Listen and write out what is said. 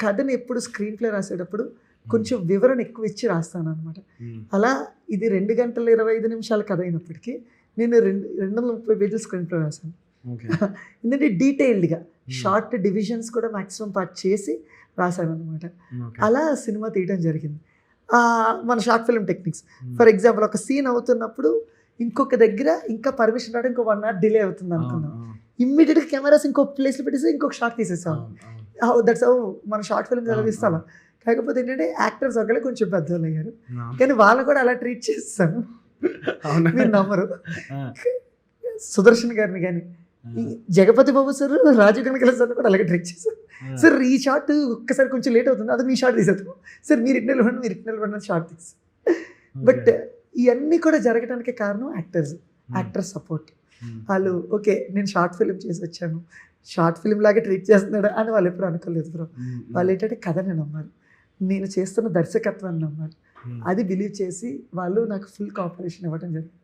కథని ఎప్పుడు screen play రాసేటప్పుడు కొంచెం వివరణ ఎక్కువ ఇచ్చి రాస్తాను అనమాట. అలా ఇది 2 గంటల 25 నిమిషాల కథ అయినప్పటికీ నేను 230 పేజీలు స్క్రీన్ ప్లే రాశాను. ఎందుకంటే డీటెయిల్డ్గా షార్ట్ డివిజన్స్ కూడా మ్యాక్సిమం పార్ట్ చేసి రాశాను అనమాట. అలా సినిమా తీయడం జరిగింది. మన short film techniques, for example ఒక సీన్ అవుతున్నప్పుడు ఇంకొక దగ్గర ఇంకా పర్మిషన్ రావడం ఇంకో 1 hour డిలే అవుతుంది అనుకున్నాం, ఇమ్మీడియట్గా కెమెరాస్ ఇంకో ప్లేస్లో పెట్టేసి ఇంకొక షార్ట్ తీసేసాం. దట్స్ హౌ మన షార్ట్ ఫిల్మ్స్ ఎలా తీస్తాం. కాకపోతే ఏంటంటే యాక్టర్స్ ఒకళ్ళే కొంచెం పెద్దవాళ్ళు అయ్యారు, కానీ వాళ్ళు కూడా అలా ట్రీట్ చేస్తాను. మీరు నమ్మరు, సుదర్శన్ గారిని కానీ జగపతి బాబు సార్, రాజీవ్ కనకల సార్ కూడా అలాగే ట్రీట్ చేశారు. సార్ ఈ షార్ట్ ఒక్కసారి కొంచెం లేట్ అవుతుంది, అది మీ షార్ట్ తీసేద్దాం సార్, మీరు ఇట్లా ఇవ్వండి, మీరు ఇట్లా ఇవ్వండి షార్ట్ తీసి. బట్ ఇవన్నీ కూడా జరగడానికి కారణం యాక్టర్ సపోర్ట్. వాళ్ళు ఓకే నేను షార్ట్ ఫిల్మ్ చేసి వచ్చాను, షార్ట్ ఫిల్మ్ లాగే ట్రీట్ చేస్తున్నాడు అని వాళ్ళు ఎప్పుడు అనుకోలేదు బ్రో. వాళ్ళు ఏంటంటే కథని నమ్మారు, నేను చేస్తున్న దర్శకత్వాన్ని నమ్మారు. అది బిలీవ్ చేసి వాళ్ళు నాకు ఫుల్ కోఆపరేషన్ ఇవ్వడం జరిగింది.